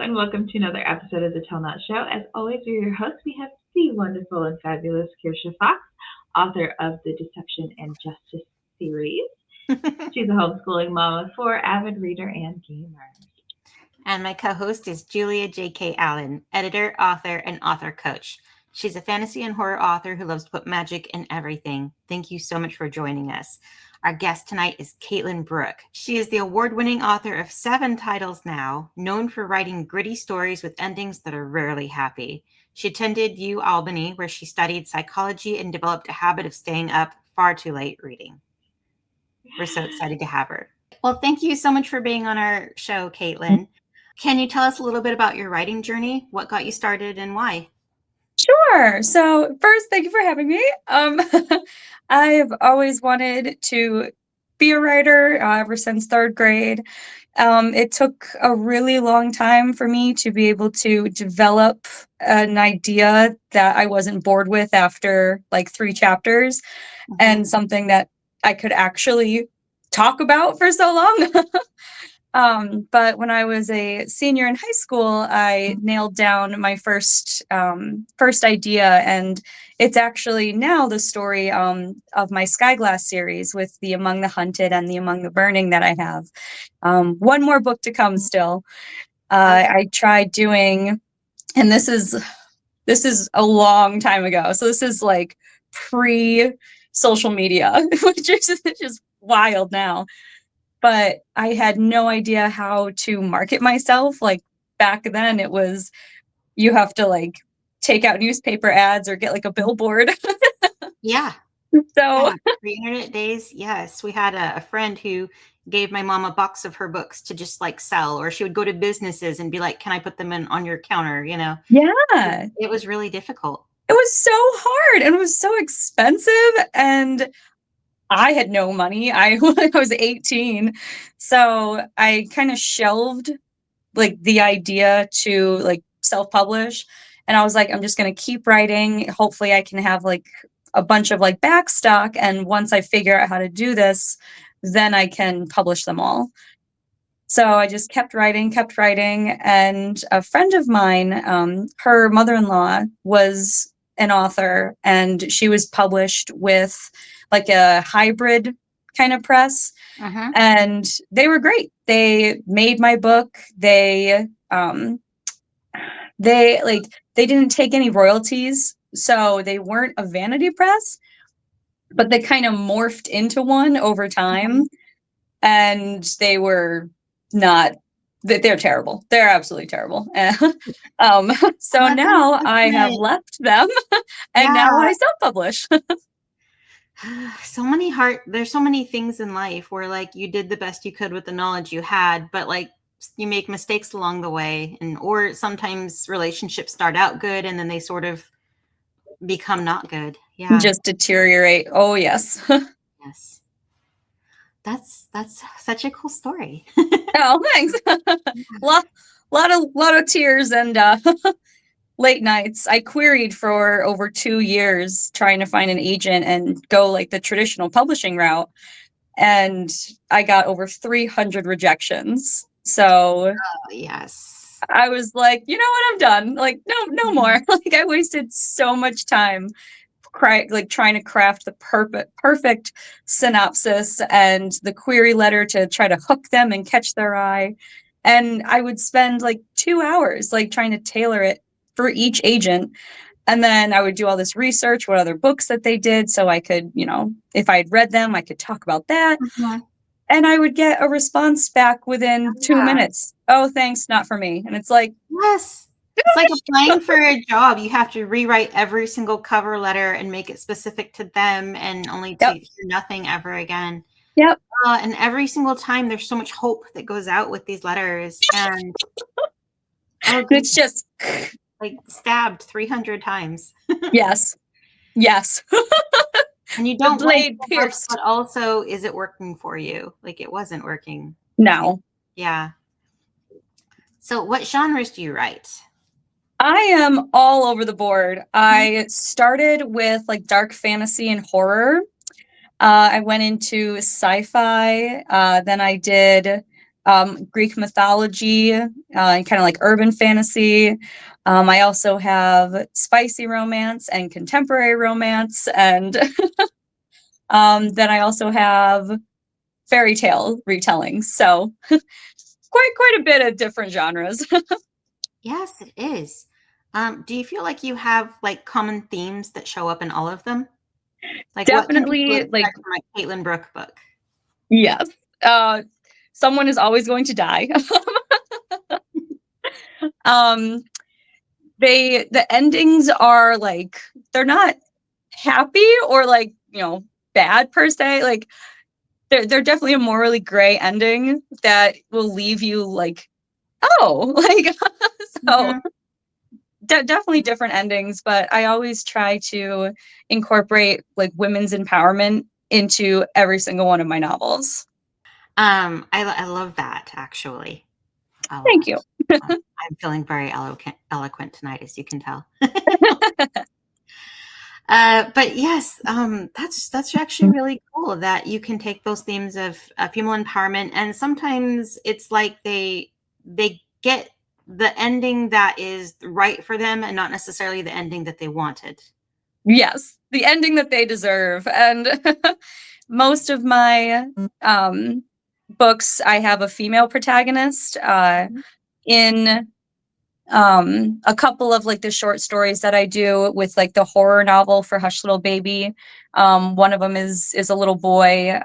and welcome to another episode of the Tell Not Show. As always, we're your hosts. We have the wonderful and fabulous Kirsha Fox, author of the Deception and Justice series. She's a homeschooling mom of four, avid reader, and gamer. And my co-host is Julia J.K. Allen, editor, author, and author coach. She's a fantasy and horror author who loves to put magic in everything. Thank you so much for joining us. Our guest tonight is Caytlyn Brooke. She is the award-winning author of 7 titles now, known for writing gritty stories with endings that are rarely happy. She attended Albany, where she studied psychology and developed a habit of staying up far too late reading. We're so excited to have her. Well, thank you so much for being on our show, Caytlyn. Can you tell us a little bit about your writing journey? What got you started and why? Sure. So first, thank you for having me. I've always wanted to be a writer ever since 3rd grade. It took a really long time for me to be able to develop an idea that I wasn't bored with after like 3 chapters, and something that I could actually talk about for so long. But when I was a senior in high school, I nailed down my first idea, and it's actually now the story of my Skyglass series with the Among the Hunted and the Among the Burning that I have. One more book to come still. I tried doing, and this is a long time ago, so this is like pre-social media, which is just wild now. But I had no idea how to market myself. Like back then it was, you have to like take out newspaper ads or get like a billboard. Yeah. So pre-internet days, yes. We had a friend who gave my mom a box of her books to just like sell, or she would go to businesses and be like, can I put them on your counter? You know? Yeah. It was really difficult. It was so hard and it was so expensive, and I had no money. I was 18. So I kind of shelved like the idea to like self-publish. And I was like, I'm just going to keep writing. Hopefully I can have like a bunch of like back stock. And once I figure out how to do this, then I can publish them all. So I just kept writing. And a friend of mine, her mother-in-law was an author, and she was published with like a hybrid kind of press. And they were great. They made my book. They didn't take any royalties, so they weren't a vanity press, but they kind of morphed into one over time. And they were not, they're terrible. They're absolutely terrible. So now I have left them, and now I self-publish. There's so many things in life where like you did the best you could with the knowledge you had, but like you make mistakes along the way, or sometimes relationships start out good and then they sort of become not good. Yeah. Just deteriorate. Oh yes. Yes. That's such a cool story. Oh, thanks. lot of tears and late nights. I queried for over 2 years trying to find an agent and go like the traditional publishing route, and I got over 300 rejections. So yes, I was like, you know what, I'm done. Like no more. Like I wasted so much time trying to craft the perfect synopsis and the query letter to try to hook them and catch their eye. And I would spend like 2 hours like trying to tailor it for each agent. And then I would do all this research, what other books that they did, so I could, if I had read them, I could talk about that. And I would get a response back within 2 minutes. Oh, thanks, not for me. And it's like, yes. It's like applying for a job. You have to rewrite every single cover letter and make it specific to them, and only to hear nothing ever again. Yep. And every single time there's so much hope that goes out with these letters. And it's just like stabbed 300 times. Yes. And you don't blade pierced. But also, is it working for you? Like it wasn't working. No. Yeah. So what genres do you write? I am all over the board. I started with like dark fantasy and horror. I went into sci-fi. Then I did Greek mythology, and kind of like urban fantasy. I also have spicy romance and contemporary romance, and then I also have fairy tale retellings. So quite a bit of different genres. Yes, it is. Do you feel like you have like common themes that show up in all of them? Like what can people Definitely, like, expect from a Caitlyn Brooke book? yes. Someone is always going to die. um the endings are like, they're not happy or like, bad per se. Like they're definitely a morally gray ending that will leave you like, oh, like, so Mhm. definitely different endings, but I always try to incorporate like women's empowerment into every single one of my novels. I love that actually a Thank lot. you. I'm feeling very eloquent tonight, as you can tell. But yes, that's actually really cool that you can take those themes of female empowerment, and sometimes it's like they get the ending that is right for them, and not necessarily the ending that they wanted. Yes, the ending that they deserve. And most of my books, I have a female protagonist. In a couple of like the short stories that I do with like the horror novel for Hush Little Baby, one of them is a little boy.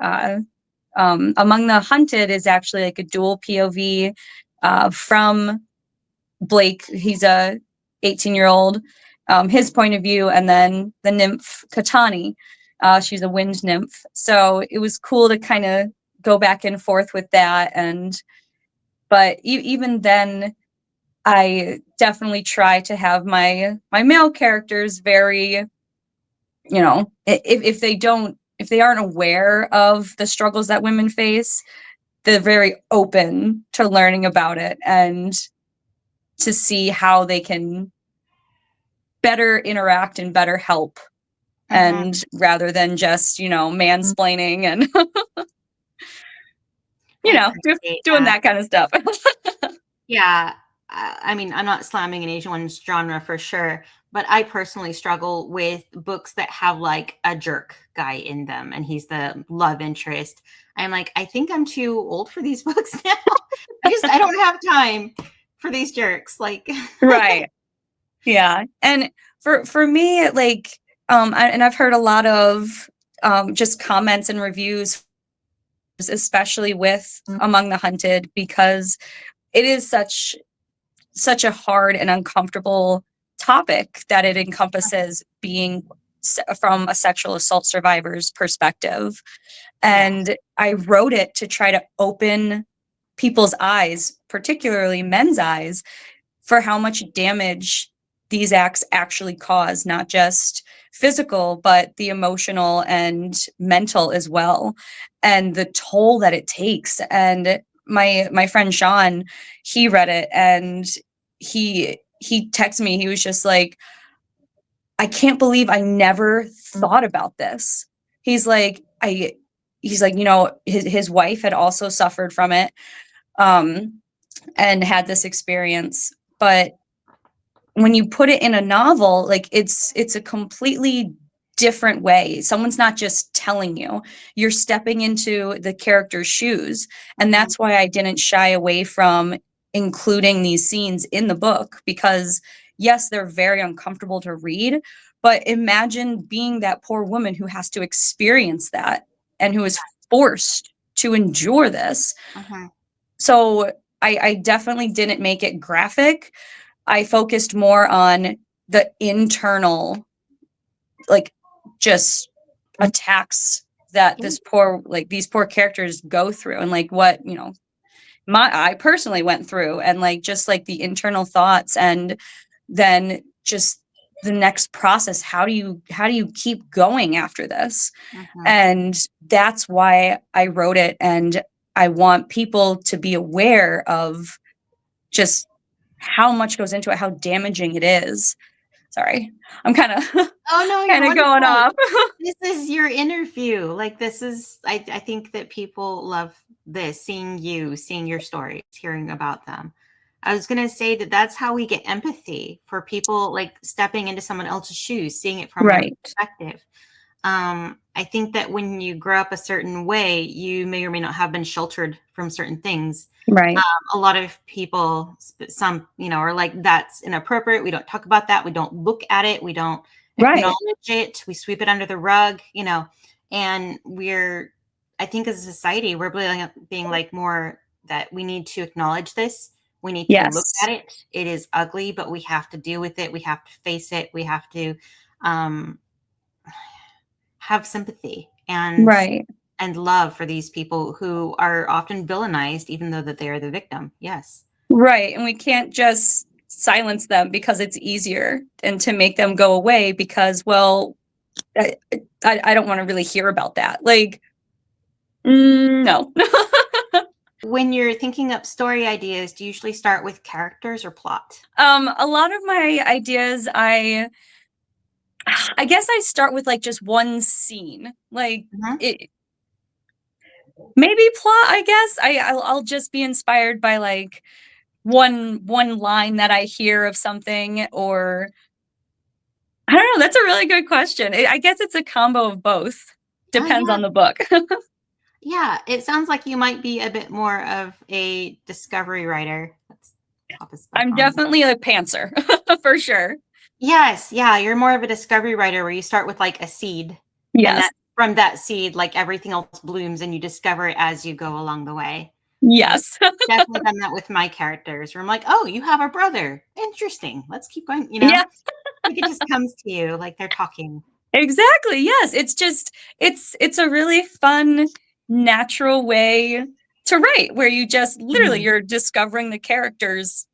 Among the Hunted is actually like a dual POV from Blake. He's a 18-year-old, his point of view, and then the nymph Katani. She's a wind nymph. So it was cool to kind of go back and forth with that. But even then, I definitely try to have my male characters very, if they aren't aware of the struggles that women face, they're very open to learning about it and to see how they can better interact and better help, Mhm. and rather than just, mansplaining and I appreciate doing that. that kind of stuff. Yeah, I mean, I'm not slamming an Asian one's genre for sure, but I personally struggle with books that have like a jerk guy in them, and he's the love interest. I'm like, I think I'm too old for these books now. I don't have time for these jerks. Like, Right. Yeah. And for me, like, and I've heard a lot of just comments and reviews, especially with Among the Hunted, because it is such a hard and uncomfortable topic that it encompasses being from a sexual assault survivor's perspective. yeah, And I wrote it to try to open people's eyes, particularly men's eyes, for how much damage these acts actually cause, not just physical, but the emotional and mental as well, and the toll that it takes. And my friend Sean, he read it, and he texted me. He was just like, I can't believe I never thought about this. He's like, he's like, his wife had also suffered from it, and had this experience. But when you put it in a novel, like it's a completely different way. Someone's not just telling you, you're stepping into the character's shoes. And mhm, that's why I didn't shy away from including these scenes in the book, because yes, they're very uncomfortable to read, but imagine being that poor woman who has to experience that and who is forced to endure this. mhm, So I definitely didn't make it graphic. I focused more on the internal, like, just attacks that yeah, these poor characters go through, and like what, I personally went through, and like just like the internal thoughts, and then just the next process. How do you keep going after this? mhm, And that's why I wrote it, and I want people to be aware of just how much goes into it, how damaging it is. Sorry, I'm kind of Oh no, you're going wonderful. off. This is your interview. Like this is, I think that people love this, seeing you, seeing your stories, hearing about them. I was going to say that that's how we get empathy for people, like stepping into someone else's shoes, seeing it from their Right. perspective. I think that when you grow up a certain way, you may or may not have been sheltered from certain things. Right. A lot of people, some, are like, that's inappropriate. We don't talk about that. We don't look at it. We don't Right. acknowledge it. We sweep it under the rug, and I think as a society, we're being like more that we need to acknowledge this. We need to look Yes. at it. It is ugly, but we have to deal with it. We have to face it. We have to have sympathy Right. and love for these people who are often villainized, even though that they are the victim. Yes. Right. And we can't just silence them because it's easier and to make them go away because, well, I don't want to really hear about that. Like, no. When you're thinking up story ideas, do you usually start with characters or plot? A lot of my ideas, I guess I start with like just one scene, like it, maybe plot. I guess I'll just be inspired by like one line that I hear of something, or I don't know. That's a really good question. I guess it's a combo of both. Depends on the book. Yeah, it sounds like you might be a bit more of a discovery writer. I'm definitely a pantser for sure. Yes, yeah, you're more of a discovery writer where you start with like a seed. Yes. And from that seed, like everything else blooms and you discover it as you go along the way. Yes. Definitely done that with my characters where I'm like, oh, you have a brother. Interesting. Let's keep going, Yeah. Like it just comes to you like they're talking. Exactly. Yes. It's just it's a really fun, natural way to write where you just literally you're discovering the characters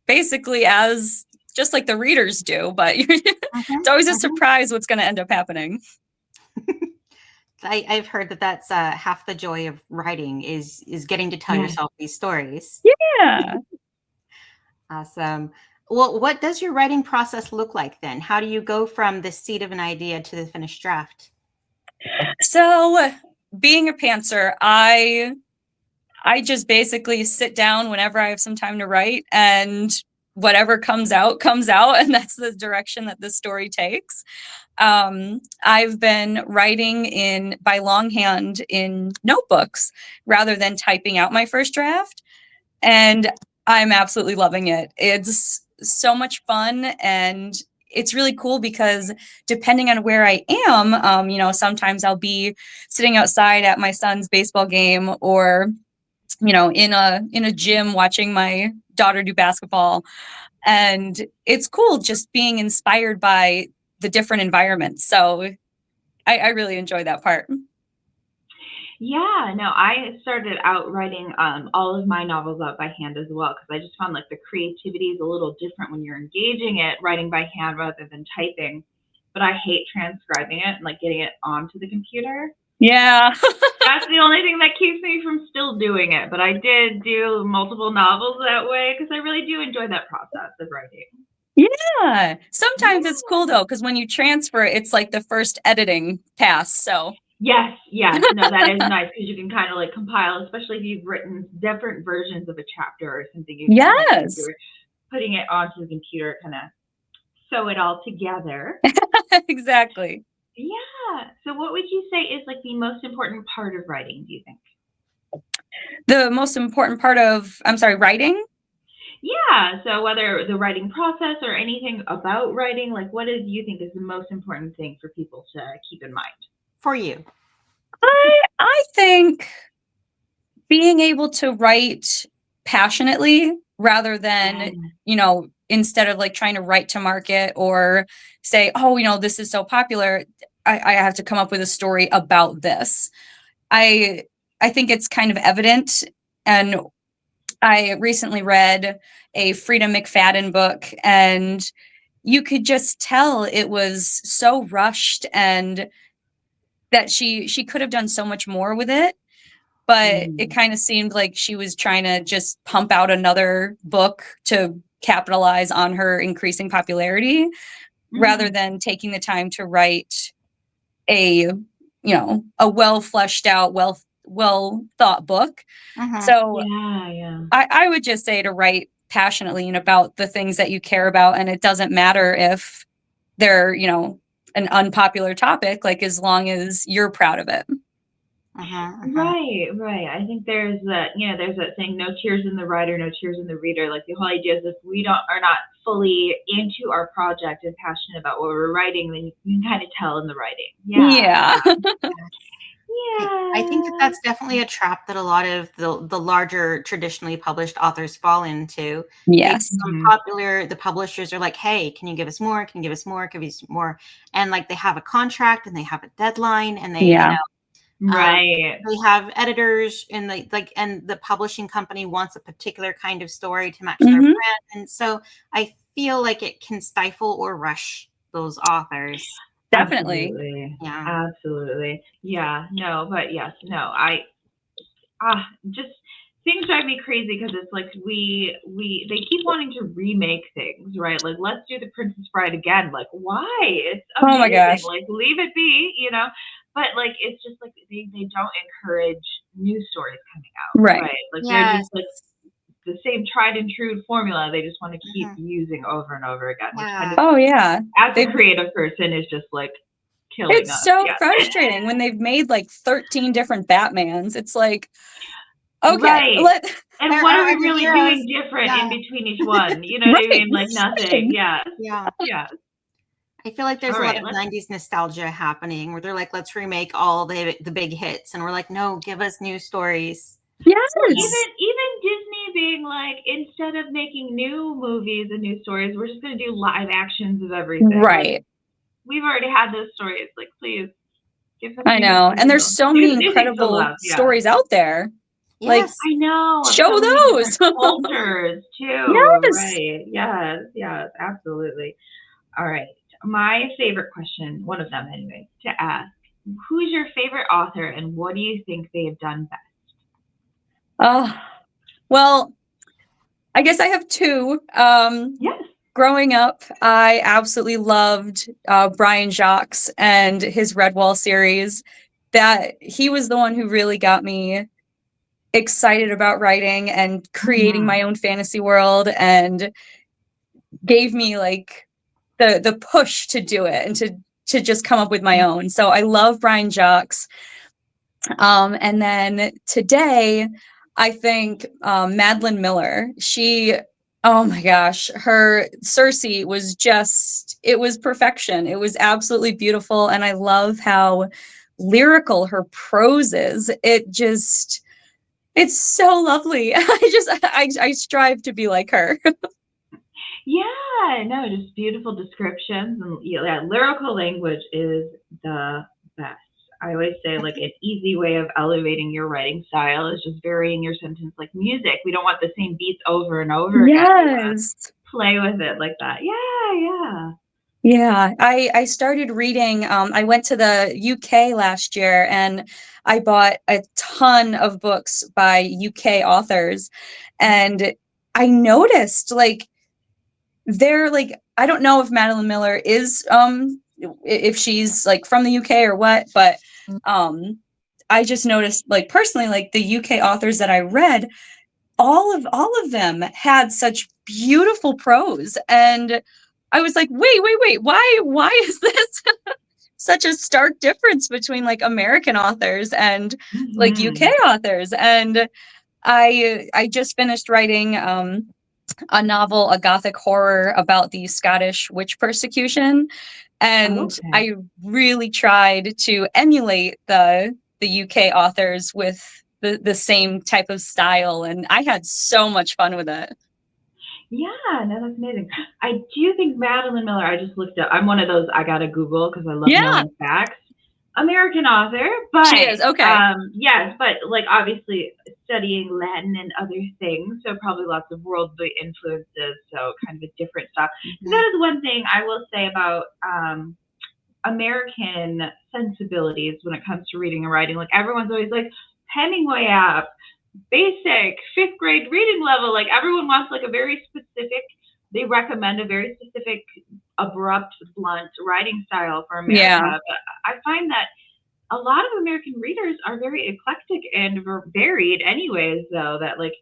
basically as just like the readers do, but it's always a surprise what's going to end up happening. I've heard that that's half the joy of writing is getting to tell yourself these stories. Yeah. Awesome. Well, what does your writing process look like then? How do you go from the seed of an idea to the finished draft? So, being a pantser, I just basically sit down whenever I have some time to write, and whatever comes out, and that's the direction that the story takes. I've been writing by longhand in notebooks rather than typing out my first draft, and I'm absolutely loving it. It's so much fun, and it's really cool because depending on where I am, sometimes I'll be sitting outside at my son's baseball game, or in a gym watching my daughter do basketball, and it's cool just being inspired by the different environments. So I really enjoy that part. Yeah, no, I started out writing all of my novels out by hand as well, because I just found like the creativity is a little different when you're engaging it, writing by hand rather than typing. But I hate transcribing it and like getting it onto the computer. Yeah. That's the only thing that keeps me from still doing it. But I did do multiple novels that way because I really do enjoy that process of writing. Yeah. Sometimes it's cool though, because when you transfer it, it's like the first editing pass. So yes, no, that is nice because you can kind of like compile, especially if you've written different versions of a chapter or something. Yes. Putting it onto the computer, kind of sew it all together. Exactly. Yeah. So what would you say is like the most important part of writing, do you think? The most important part of, writing? Yeah. So whether the writing process or anything about writing, like what do you think is the most important thing for people to keep in mind? For you? I think being able to write passionately rather than, instead of like trying to write to market or say, oh, this is so popular, I have to come up with a story about this. I think it's kind of evident. And I recently read a Frida McFadden book, and you could just tell it was so rushed and that she could have done so much more with it. But it kind of seemed like she was trying to just pump out another book to capitalize on her increasing popularity. rather than taking the time to write a well fleshed out, well thought book. So Yeah. I would just say to write passionately and about the things that you care about, and it doesn't matter if they're an unpopular topic, like as long as you're proud of it. Right. I think there's that saying, no tears in the writer, no tears in the reader. Like the whole idea is if we are not fully into our project and passionate about what we're writing, then you can kind of tell in the writing. Yeah. I think that's definitely a trap that a lot of the larger traditionally published authors fall into. Yes. They become popular. The publishers are like, hey, can you give us more? Can you give us more? Give us more? And like they have a contract and they have a deadline and they, Right. they have editors and and the publishing company wants a particular kind of story to match their brand. And so I feel like it can stifle or rush those authors. Definitely. Absolutely. Yeah. Absolutely. Yeah. No, but yes. No, just things drive me crazy because it's like they keep wanting to remake things, right? Like, let's do The Princess Bride again. Like, why? It's amazing. Oh my gosh. Like, leave it be, But like, it's just like they don't encourage new stories coming out, right? Like they're just like the same tried and true formula. They just want to keep using over and over again, which kind of, as a creative person, is just like killing us. It's so frustrating when they've made like 13 different Batmans. It's like, okay, and what are we really doing different in between each one? You know what I mean? Like nothing. Yeah. I feel like there's a lot of 90s nostalgia happening where they're like, let's remake all the big hits. And we're like, no, give us new stories. Yes. Even Disney being like, instead of making new movies and new stories, we're just going to do live actions of everything. Right. Like, we've already had those stories. Like, please give us. I know. And there's so many incredible stories out there. Yes. Like, I know. Show those. Cultures too. Yes. Right. Yes. Absolutely. All right. My favorite question, one of them anyway, to ask: who's your favorite author, and what do you think they have done best? Well, I guess I have two. Yes. Growing up, I absolutely loved Brian Jacques and his Redwall series. That he was the one who really got me excited about writing and creating my own fantasy world, and gave me like the push to do it and to just come up with my own. So I love Brian Jacques. And then today, I think Madeline Miller, oh my gosh, her Circe was it was perfection. It was absolutely beautiful. And I love how lyrical her prose is. It's so lovely. I strive to be like her. Yeah, no, just beautiful descriptions. And lyrical language is the best. I always say, like, an easy way of elevating your writing style is just varying your sentence like music. We don't want the same beats over and over again. Yes. Play with it like that. Yeah. I started reading, I went to the UK last year and I bought a ton of books by UK authors, and I noticed like they're like, I don't know if Madeline Miller is if she's like from the UK or what, but I just noticed like personally, like the UK authors that I read, all of them had such beautiful prose, and I was like, wait, why is this such a stark difference between like American authors and like UK authors? And I just finished writing a novel, a gothic horror about the Scottish witch persecution. And I really tried to emulate the UK authors with the same type of style. And I had so much fun with it. Yeah, no, that's amazing. I do think Madeline Miller, I just looked up, I'm one of those, I gotta Google because I love knowing facts. American author, but she is yes, but like obviously studying Latin and other things, so probably lots of worldly influences, so kind of a different stuff. That is one thing I will say about American sensibilities when it comes to reading and writing. Like everyone's always like Hemingway app, basic 5th grade reading level. Like everyone wants like a very specific. They recommend a very specific abrupt, blunt writing style for America. But I find that a lot of American readers are very eclectic and varied anyways, though, that like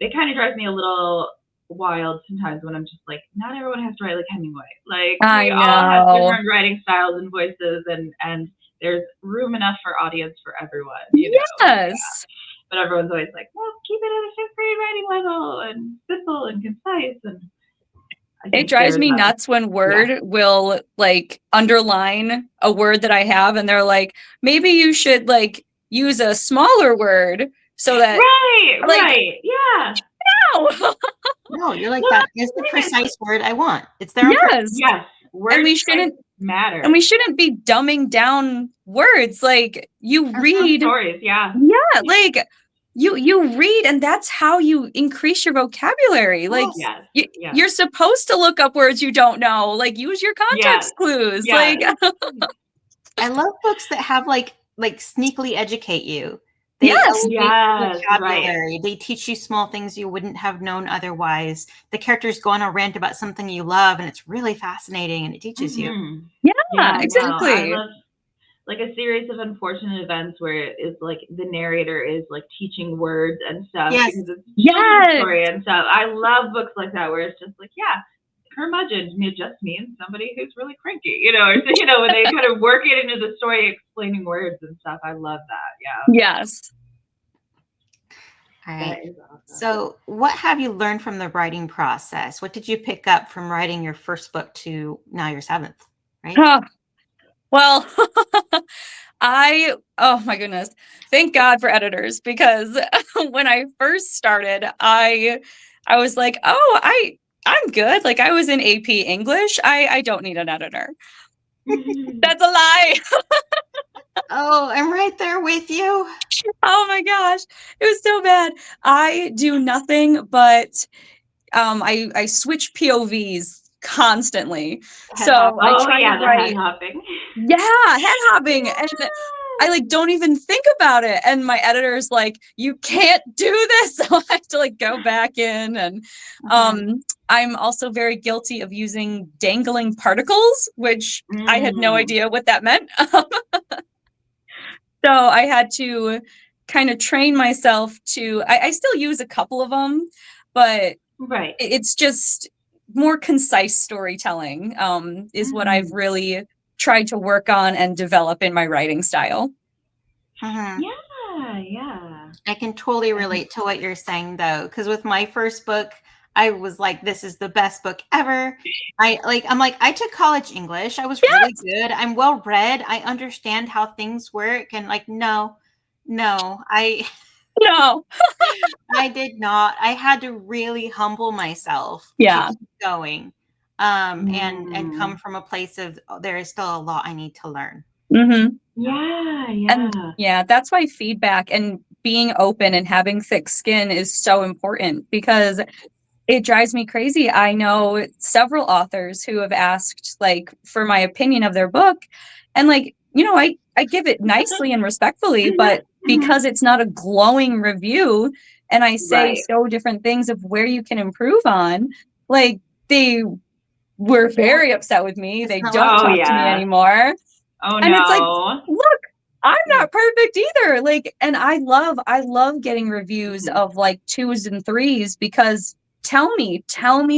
it kind of drives me a little wild sometimes when I'm just like, not everyone has to write like Hemingway. Like we all have different writing styles and voices, and there's room enough for audience for everyone, you know. Yes. Yeah. But everyone's always like, well, keep it at a fifth grade writing level and simple and concise. And it drives me nuts when Word will like underline a word that I have, and they're like, maybe you should like use a smaller word so that right, yeah. No, you're like, that is the precise word I want. It's there. Yes. Words and we shouldn't matter. And we shouldn't be dumbing down words. Like you read stories, like you read, and that's how you increase your vocabulary. Like you're supposed to look up words you don't know. Like use your context clues. Like I love books that have like sneakily educate you. They elevate vocabulary. They teach you small things you wouldn't have known otherwise. The characters go on a rant about something you love, and it's really fascinating, and it teaches you. Yeah, exactly. I love like a series of unfortunate events where it is like the narrator is like teaching words and stuff because it's children's story and stuff. I love books like that where it's just like, curmudgeon just means somebody who's really cranky, you know, or you know, when they kind of work it into the story, explaining words and stuff. I love that. Yes. All right. Awesome. So what have you learned from the writing process? What did you pick up from writing your first book to now your seventh, right? Well, oh my goodness. Thank God for editors, because when I first started, I was like, I'm good. Like I was in AP English. I don't need an editor. That's a lie. Oh, I'm right there with you. Oh my gosh. It was so bad. I do nothing but I switch POVs constantly. I try to write head hopping. Head hopping. And I like don't even think about it. And my editor's like, you can't do this. So I have to like go back in. And I'm also very guilty of using dangling particles, which I had no idea what that meant. So I had to kind of train myself to, I still use a couple of them, but it's just more concise storytelling is what I've really tried to work on and develop in my writing style. I can totally relate to what you're saying though, because with my first book, I was like, this is the best book ever. I took college English. I was really good. I'm well read. I understand how things work. And like, no, I did not. I had to really humble myself to keep going. And come from a place of there is still a lot I need to learn. And that's why feedback and being open and having thick skin is so important, because it drives me crazy. I know several authors who have asked like for my opinion of their book, and like, you know, I give it nicely and respectfully, but because it's not a glowing review and I say so different things of where you can improve on, like they were very upset with me. They don't talk to me anymore. And it's like, look, I'm not perfect either. Like, and I love getting reviews of like 2s and 3s, because tell me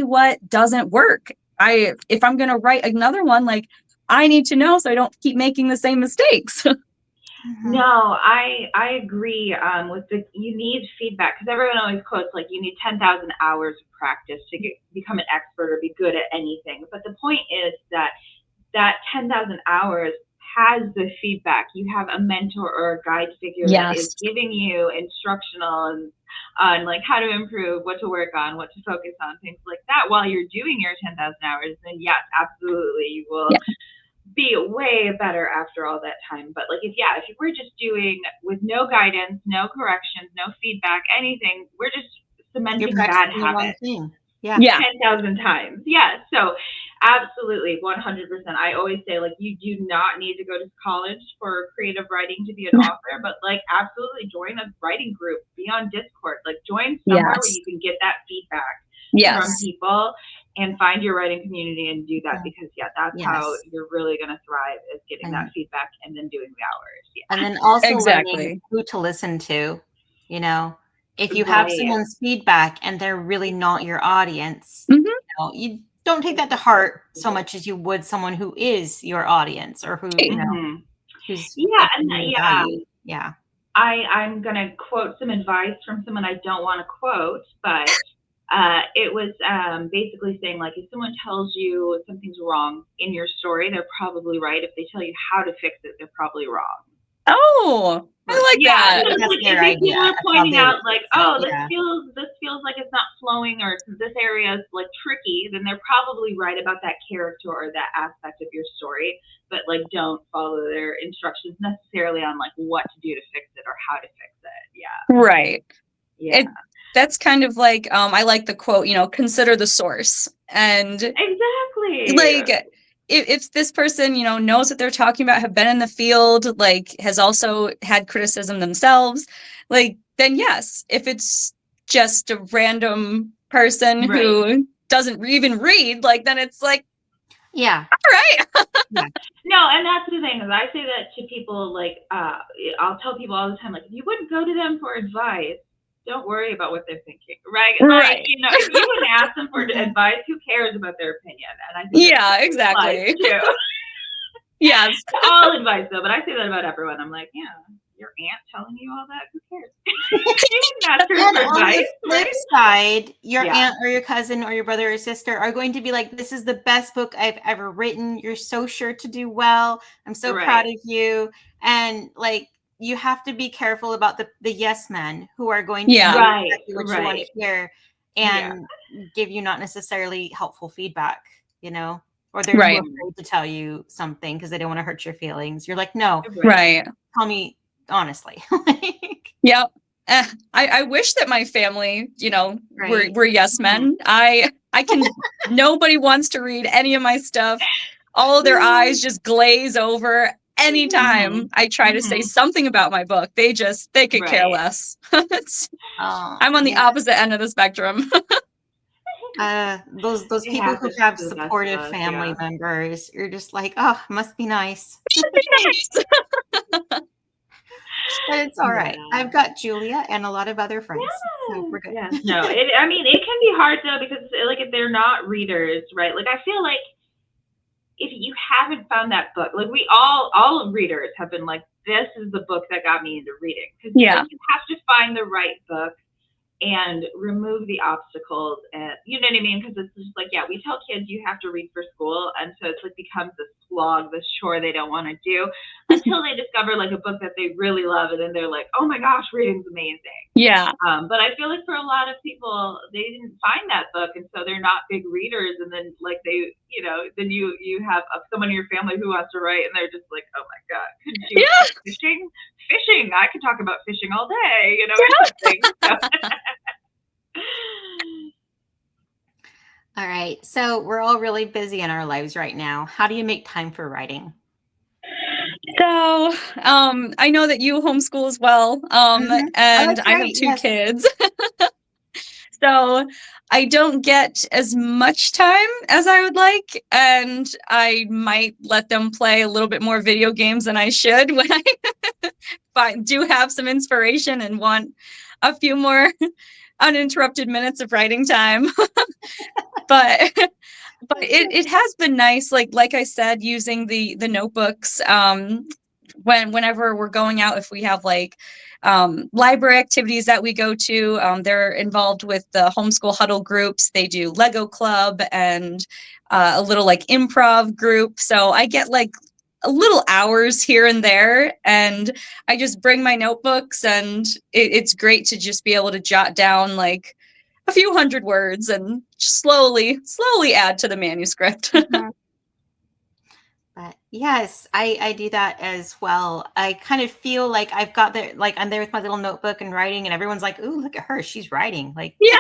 what doesn't work. If I'm going to write another one, like I need to know so I don't keep making the same mistakes. No, I agree with you need feedback, because everyone always quotes like you need 10,000 hours of practice to become an expert or be good at anything. But the point is that 10,000 hours has the feedback. You have a mentor or a guide figure that is giving you instructional on like how to improve, what to work on, what to focus on, things like that while you're doing your 10,000 hours. Then yes, absolutely, you will be way better after all that time. But like if we're just doing with no guidance, no corrections, no feedback, anything, we're just cementing bad habits. 10,000 times. So absolutely, 100%. I always say like you do not need to go to college for creative writing to be an author, but like absolutely join a writing group, be on Discord, like join somewhere where you can get that feedback from people. and find your writing community and do that, because that's how Yes. you're really going to thrive, is getting that And, feedback and then doing the hours. and then also Exactly. learning who to listen to. You know, if you have Right. someone's feedback and they're really not your audience, Mhm. you know, you don't take that to heart so much as you would someone who is your audience, or who, you know, Mhm. who's Yeah, and opinion valued. Yeah. I'm going to quote some advice from someone I don't want to quote, but it was basically saying, like, if someone tells you something's wrong in your story, they're probably right. If they tell you how to fix it, they're probably wrong. Oh, I like Yeah, that. so That's like their if people idea are of how pointing they out, would like, fix it. oh, Yeah. this feels like it's not flowing, or this area is like tricky, then they're probably right about that character or that aspect of your story. But like, don't follow their instructions necessarily on like what to do to fix it or how to fix it. Yeah. Right. Yeah. That's kind of like, I like the quote, consider the source. And Exactly. like, if this person, knows what they're talking about, have been in the field, like has also had criticism themselves, like, then yes. If it's just a random person Right. who doesn't even read, like, then it's like, Yeah. all right. No, and that's the thing, is I say that to people, like, I'll tell people all the time, like, if you wouldn't go to them for advice, don't worry about what they're thinking, right? Right. Like, if you wouldn't ask them for advice, who cares about their opinion? And I think Yeah, that's exactly. too. Yes. All advice, though, but I say that about everyone. I'm like, yeah, your aunt telling you all that, who cares? You didn't ask her And for on advice, the flip right? side, your Yeah. aunt or your cousin or your brother or sister are going to be like, this is the best book I've ever written. You're so sure to do well. I'm so proud Right. of you. And like, you have to be careful about the yes men who are going to Yeah. tell you Right. exactly what you want to hear and give you not necessarily helpful feedback, or they're Right. too afraid to tell you something because they don't want to hurt your feelings. You're like, no, Right. tell me honestly. Yep. I wish that my family, Right. were yes men. I can. Nobody wants to read any of my stuff. All of their eyes just glaze over anytime I try to say something about my book. They could care less. I'm on the opposite end of the spectrum. Those It people who happens have to the best of supportive us, family yeah. members, you're just like, oh, must be nice. Nice. But it's all right. Yeah. I've got Julia and a lot of other friends, so we're good. Yeah. No, I mean, it can be hard though, because like, if they're not readers, right? Like, I feel like if you haven't found that book, like, we all readers have been like, this is the book that got me into reading. Because Yeah. like, you have to find the right book and remove the obstacles, and you know what I mean? Because it's just like, we tell kids you have to read for school, and so it's like becomes this slog, this chore they don't want to do, until they discover like a book that they really love, and then they're like, oh my gosh, reading's amazing. Yeah. But I feel like for a lot of people, they didn't find that book, and so they're not big readers, and then like then you have someone in your family who wants to write, and they're just like, oh my god, couldn't you fishing? I could talk about fishing all day, or something. So. All right. So we're all really busy in our lives right now. How do you make time for writing? So, I know that you homeschool as well, and I have two kids. So I don't get as much time as I would like, and I might let them play a little bit more video games than I should when I do have some inspiration and want a few more uninterrupted minutes of writing time. But it has been nice, like I said, using the notebooks whenever we're going out. If we have like library activities that we go to, they're involved with the homeschool huddle groups. They do Lego club and a little like improv group, so I get like a little hours here and there, and I just bring my notebooks, and it's great to just be able to jot down like a few hundred words and slowly add to the manuscript. But yes, I do that as well. I kind of feel like I've got there, like I'm there with my little notebook and writing, and everyone's like, "Ooh, look at her, she's writing!" Like, Yeah.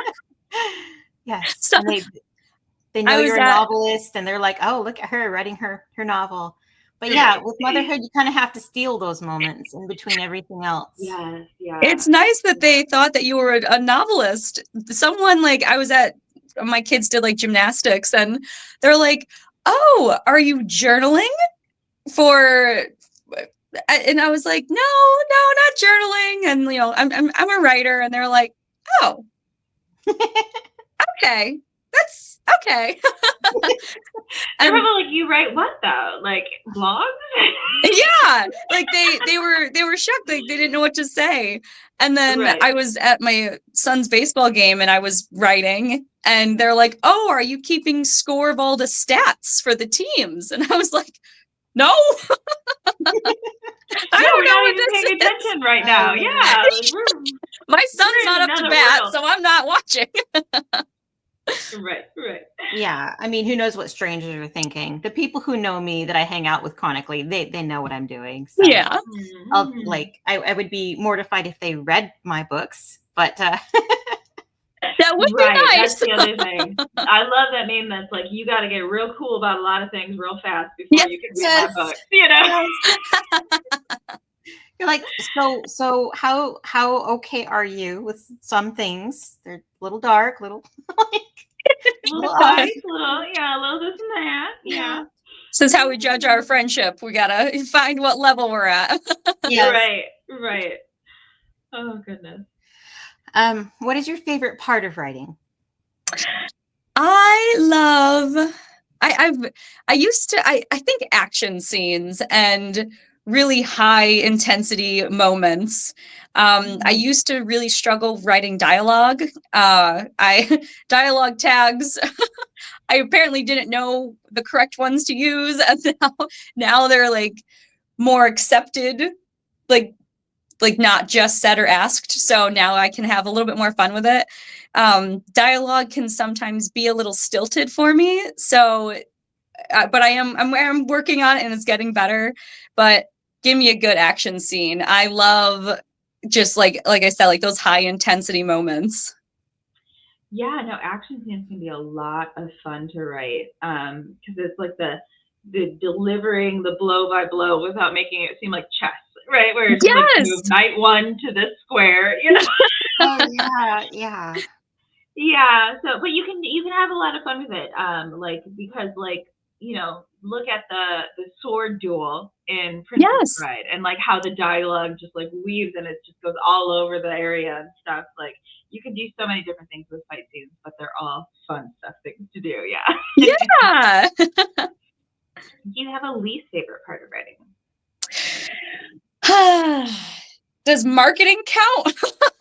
Yes. So And they know you're a novelist, and they're like, "Oh, look at her writing her novel." But yeah, with motherhood, you kind of have to steal those moments in between everything else. Yes, yeah. It's nice that they thought that you were a novelist. Someone, like, I was at my kids did like gymnastics, and they're like, "Oh, are you journaling for?" And I was like, "No, not journaling." And I'm a writer, and they're like, "Oh, okay, that's okay." They're probably like, "You write what though? Like blogs?" Yeah, like they were shocked. Like they didn't know what to say. And then Right. I was at my son's baseball game and I was writing, and they're like, "Oh, are you keeping score of all the stats for the teams?" And I was like, "No." I don't know what this paying is. attention right now. Yeah, like, My son's in not up to another bat, world. so I'm not watching. Right. Yeah, I mean, who knows what strangers are thinking? The people who know me that I hang out with chronically, they know what I'm doing. So Yeah. I'll, like, I would be mortified if they read my books, but That would be Right. nice. That's the other thing. I love that meme that's like, you got to get real cool about a lot of things real fast before you can read my book. You know? You're like, so how okay are you with some things? They're a little dark, little like little spice, a little this and that. Yeah. This is how we judge our friendship. We gotta find what level we're at. Yes. Right. Oh goodness. What is your favorite part of writing? I think action scenes and really high intensity moments. I used to really struggle writing dialogue. Dialogue tags. I apparently didn't know the correct ones to use, and now they're like more accepted, like not just said or asked. So now I can have a little bit more fun with it. Dialogue can sometimes be a little stilted for me. So, but I'm working on it and it's getting better. But give me a good action scene. I love just like I said, like those high intensity moments. Yeah, no, action scenes can be a lot of fun to write. Because it's like the delivering the blow by blow without making it seem like chess, right? Where it's like move knight 1 to this square, you know. Oh yeah. Yeah. So, but you can have a lot of fun with it. Because look at the sword duel in Princess Bride, and like how the dialogue just like weaves and it just goes all over the area and stuff. Like you can do so many different things with fight scenes, but they're all fun stuff things to do. Yeah. Yeah. Do you have a least favorite part of writing? Does marketing count?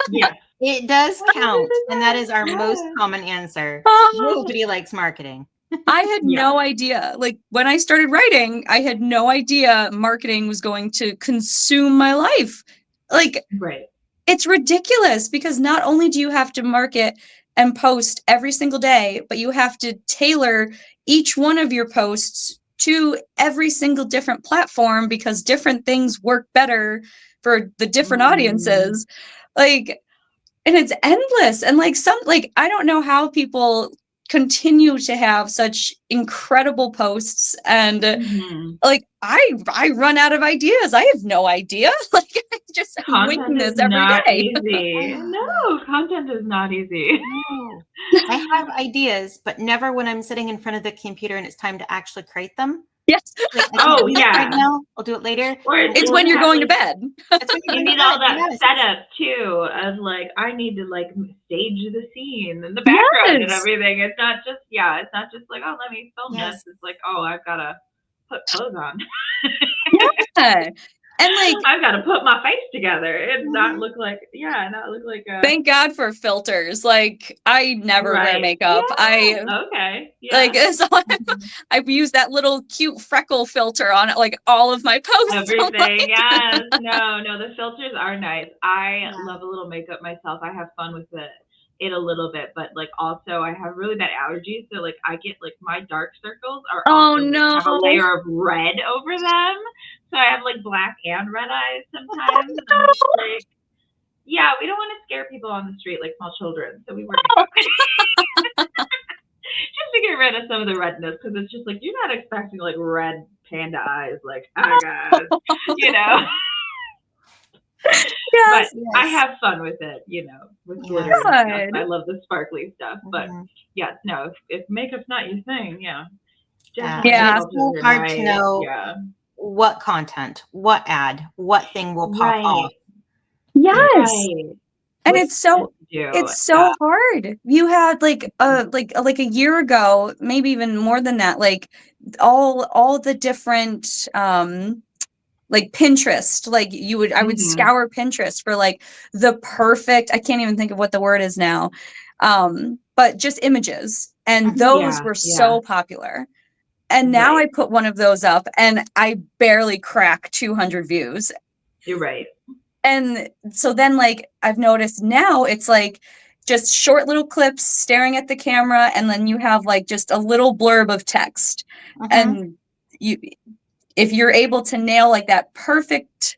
Yes. It does count, and that is our most common answer. Nobody likes marketing. I had no idea. Like when I started writing, I had no idea marketing was going to consume my life. Like, it's ridiculous because not only do you have to market and post every single day, but you have to tailor each one of your posts to every single different platform because different things work better for the different audiences. Like, and it's endless. And I don't know how people continue to have such incredible posts and I run out of ideas. I have no idea. Like I just wing this every day. Easy. No, content is not easy. No. I have ideas, but never when I'm sitting in front of the computer and it's time to actually create them. Yes. Like, right now, I'll do it later. Or it's when you're going to bed. You need all that setup too of like I need to like stage the scene and the background and everything. It's not just like, oh, let me film this. It's like, oh, I've gotta put clothes on. And like I've got to put my face together and not look like thank God for filters. Like I never wear makeup. So I've used that little cute freckle filter on it, like all of my posts. Everything, yes. No, the filters are nice. I love a little makeup myself. I have fun with it a little bit, but like also I have really bad allergies, so like I get like my dark circles are have a layer of red over them. So I have like black and red eyes sometimes. And I'm just like, we don't want to scare people on the street like small children. So we wear makeup. Just to get rid of some of the redness, because it's just like you're not expecting like red panda eyes, like, oh my God, you know. Yes. I Yes. have fun with it, with Yes. glitter and stuff. Good. I love the sparkly stuff. But Mhm. yes, no, if makeup's not your thing, Yeah. definitely And Yeah. it's filters so are hard to nice. know Yeah. what content, what ad, what thing will pop Right. off. Yes. Right. And Which it's so to do. it's so hard. You had like a year ago, maybe even more than that, like all the different like Pinterest, like I would Mhm. scour Pinterest for like the perfect, I can't even think of what the word is now. But just images. And Mhm. those Yeah. were Yeah. so popular. And now I Right. put one of those up and I barely crack 200 views. You're right. And so then like I've noticed now it's like just short little clips staring at the camera and then you have like just a little blurb of text. Mhm. And you if you're able to nail like that perfect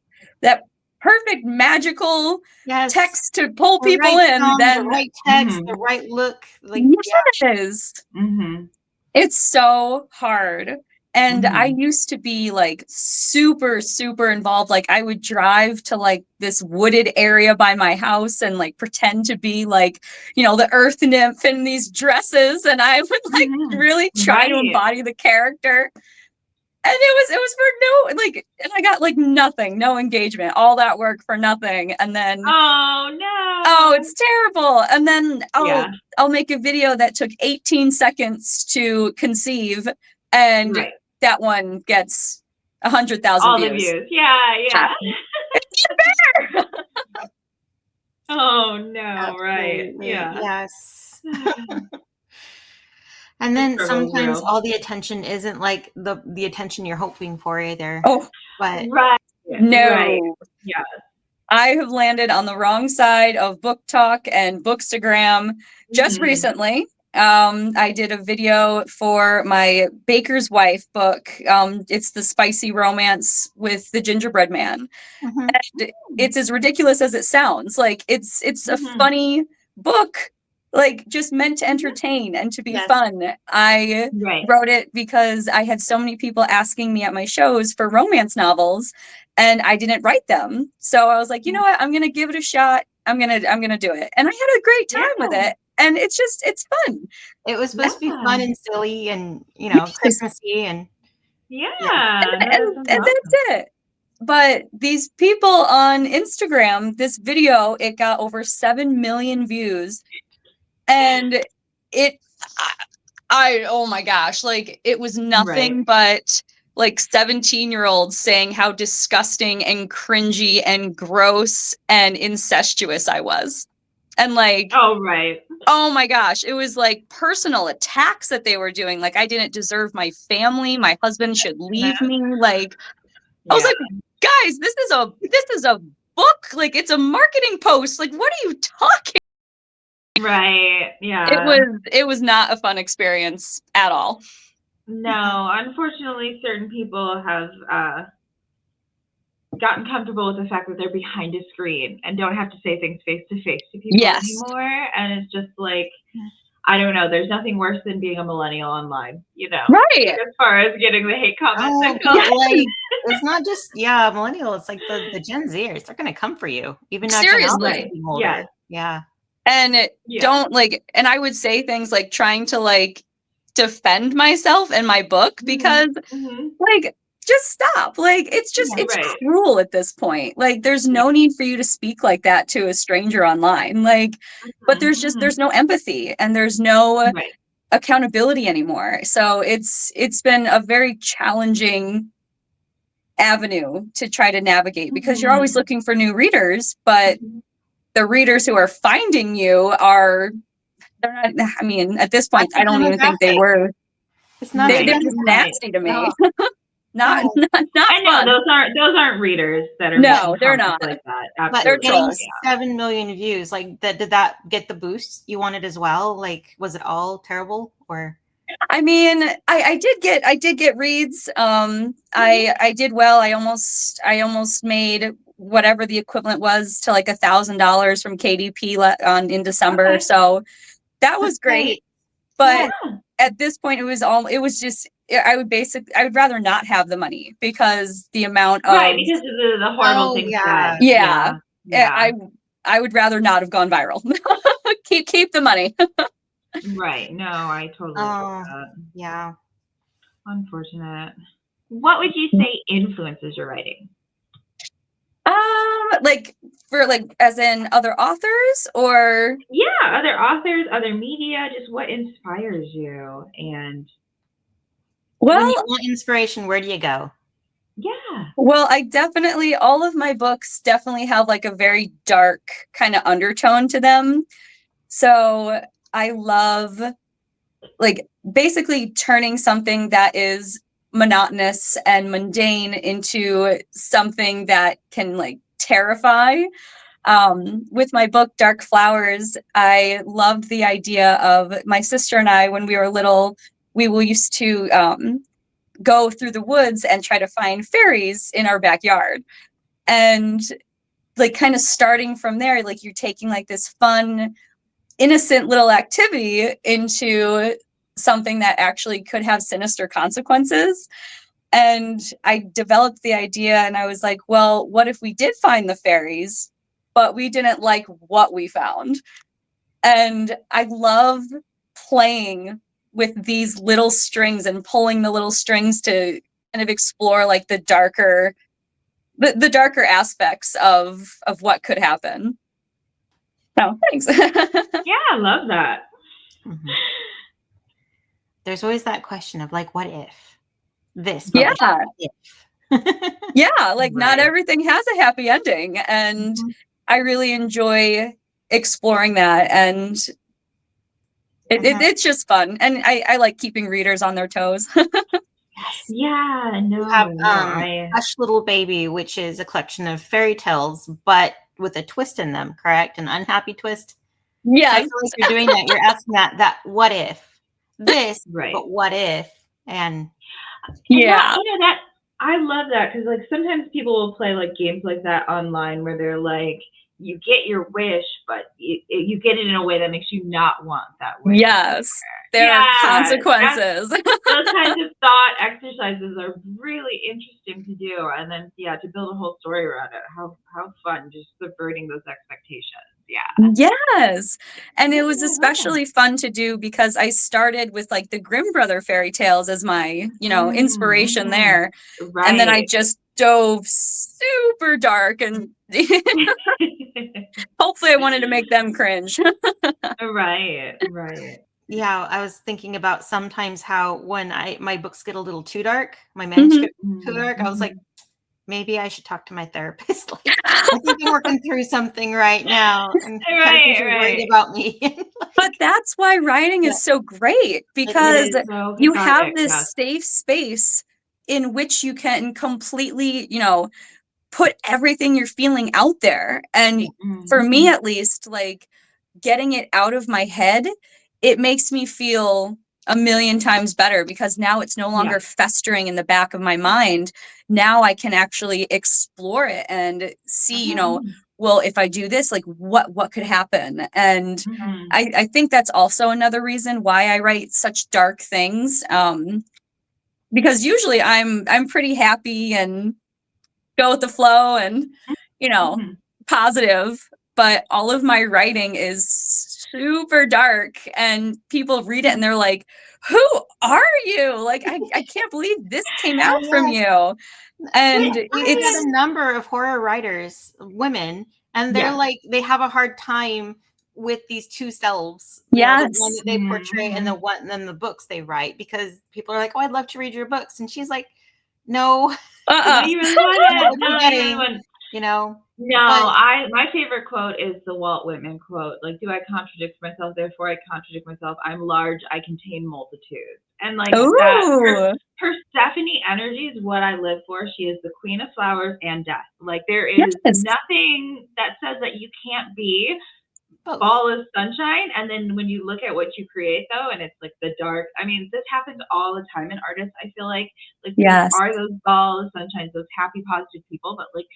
magical Yes. text to pull The people right in, song, the then right text, the Mhm. right look. Like, yeah. yes, Mhm. it's so hard. And I Mhm. used to be like super, super involved. Like I would drive to like this wooded area by my house and like pretend to be like, the earth nymph in these dresses. And I would like Mhm. really try to Right. embody the character. And it was for no, like, and I got like nothing, no engagement, all that work for nothing. And then, Oh oh, no. it's terrible. And then Yeah. I'll make a video that took 18 seconds to conceive, and Right. that one gets 100,000 All the views. views. Yeah. Yeah. It's fair. Oh no. Right. Absolutely. Yeah. Yes. The And then struggle is sometimes real. all the attention isn't like the attention you're hoping for either. Oh, But Right. Right. no. Yeah. I have landed on the wrong side of Book Talk and Bookstagram just Mhm. recently. I did a video for my Baker's Wife book. It's the spicy romance with the gingerbread man. mhm. And it's as ridiculous as it sounds. Like it's a Mhm. funny book, like just meant to Mhm. entertain and to be Yes. fun. I Right. wrote it because I had so many people asking me at my shows for romance novels and I didn't write them. So I was like, you know what? I'm gonna give it a shot. I'm gonna do it. And I had a great Yeah. time with it. And it's fun. It was supposed to be Yeah. fun and silly and, Yes. Christmassy and Yeah. And, No, that and, sounds and that's awesome. it. But these people on Instagram, this video, it got over 7 million views. And it, oh my gosh, like it was Right. nothing but like 17-year-olds saying how disgusting and cringy and gross and incestuous I was. And like, Oh, right. oh my gosh, it was like personal attacks that they were doing. Like I didn't deserve my family. My husband should leave me. Like I was Yeah. like, guys, this is a book. Like it's a marketing post. Like what are you talking? Right. It Yeah. was not a fun experience at all. No, unfortunately, certain people have gotten comfortable with the fact that they're behind a screen and don't have to say things face to face to people Yes. anymore. And it's just like, I don't know. There's nothing worse than being a millennial online, Right. as far as getting the hate comments oh, that come. but like it's not just millennial, it's like the Gen Zers. They're gonna come for you. Even now Gen Alpha is Seriously. getting older. Yes. Yeah. And Yeah. don't like, and I would say things like trying to like defend myself in my book because Mhm. like just stop. Like it's just Yeah. it's Right. cruel at this point. Like there's no need for you to speak like that to a stranger online. Like but there's no empathy and there's no Right. accountability anymore. So it's been a very challenging avenue to try to navigate because you're always looking for new readers, but the readers who are finding you they're not, I mean, at this point, Not I your don't even think they demographic. were, It's not your they're Right. just demographic. nasty to me. No. Not Yeah. I know fun. those aren't readers that are No, making they're comments not. like that. But They're Absolutely. getting trolls. 7 million views, like that, did that get the boost you wanted as well? Like, was it all terrible or? I mean, I did get reads. I did well. I almost made whatever the equivalent was to like $1,000 from KDP in December. Okay. So that was That's great. great. But Yeah. at this point, it was I would rather not have the money because the amount Right, of, because of the horrible Oh, things yeah. that, yeah, yeah. I would rather not have gone viral. keep the money. Right. No, I totally get Oh, that. yeah. Unfortunate. What would you say influences your writing? Like for like as in other authors or Yeah, other authors, other media, just what inspires you. And When you well, want inspiration, where do you go? yeah. well, I definitely all of my books definitely have like a very dark kind of undertone to them. So I love like basically turning something that is monotonous and mundane into something that can like terrify. With my book Dark Flowers, I loved the idea of my sister and I when we were little. We used to go through the woods and try to find fairies in our backyard, and like kind of starting from there, like you're taking like this fun innocent little activity into something that actually could have sinister consequences. And I developed the idea and I was like, well, what if we did find the fairies, but we didn't like what we found? And I love playing with these little strings and pulling the little strings to kind of explore like the darker aspects of what could happen. Oh, thanks. Yeah, I love that. Mhm. There's always that question of like, what if this? But Yeah. like, what if? Yeah, like not Right. everything has a happy ending. And Mhm. I really enjoy exploring that. And it's just fun. And I like keeping readers on their toes. Yes. Yeah, You have no, I Hush Little Baby, which is a collection of fairy tales, but with a twist in them, correct? An unhappy twist. So I Yes. feel like you're doing that. You're asking that what if this, right. but what if? And And that, Yeah. that I love that because like sometimes people will play like games like that online where they're like, you get your wish, but you get it in a way that makes you not want that wish. Yes. There are Yeah, consequences. those kinds of thought exercises are really interesting to do, and then to build a whole story around it. How fun, just subverting those expectations. Yeah. Yes. And it was Yeah, I love that. especially fun to do because I started with like the Grimm Brother fairy tales as my, inspiration there. And then I Right. just dove super dark and hopefully I wanted to make them cringe. Right. Right. yeah, I was thinking about sometimes how when my books get a little too dark, my Mhm. manuscript too dark, I was like, Mm-hmm. maybe I should talk to my therapist. Like, I think I'm working through something right now, and I kind of think Right. you're worried Right. about me. But that's why writing Yeah, is so great it It because is. is so you have cathartic. this Yes. safe space in which you can completely, put everything you're feeling out there. And for me, Mm-hmm. at least, like getting it out of my head, it makes me feel a million times better because now it's no Yeah. longer festering in the back of my mind. Now I can actually explore it and see, Mm-hmm. well, if I do this, like what could happen? And Mm-hmm. I think that's also another reason why I write such dark things. Because usually I'm pretty happy and go with the flow and you know Mm-hmm. positive, but all of my writing is super dark and people read it and they're like, who are you? Like I can't believe this came Oh out from yes, you. And we've had it's a number of horror writers, women, and they're Yeah. like they have a hard time with these two selves. The one yes. that they portray and Mm-hmm. the one and then the books they write because people are like, "Oh, I'd love to read your books," and she's like, "No, Do Uh-uh. you really want that's not it? what No, you're you really getting." want. You know, No, but my favorite quote is the Walt Whitman quote. Like, do I contradict myself? Therefore, I contradict myself. I'm large. I contain multitudes. And like that, Ooh. Persephone energy is what I live for. She is the queen of flowers and death. Like, there is Yes. nothing that says that you can't be both. ball of sunshine. And then when you look at what you create, though, and it's like the dark. I mean, this happens all the time in artists. I feel like we Yes. are those ball of sunshine, those happy, positive people, but like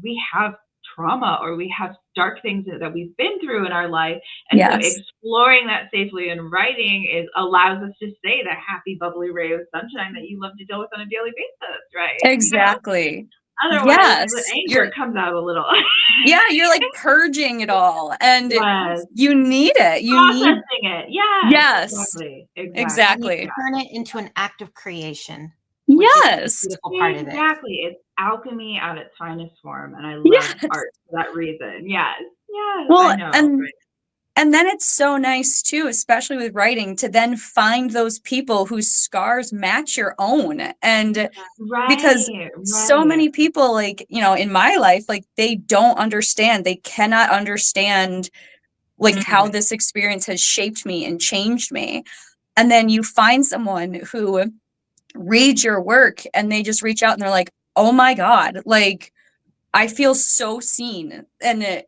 we have trauma or we have dark things that we've been through in our life. And so Yes. exploring that safely in writing allows us to stay the happy, bubbly ray of sunshine that you love to deal with on a daily basis, right? Exactly. Otherwise, the Yes. anger comes out a little. Yeah, you're like purging it all. And Yes. you need it. You need, Processing it. Yes. yes, And exactly. you turn it into an act of creation. Yes. The beautiful part of it. Exactly. It's alchemy at its finest form. And I love Yes. art for that reason. Yes. Yes. Well, I know. and then it's so nice too, especially with writing, to then find those people whose scars match your own. And because so many people, like, you know, in my life, like they don't understand, they cannot understand like how this experience has shaped me and changed me. And then you find someone who reads your work and they just reach out and they're like, oh my God, like I feel so seen. And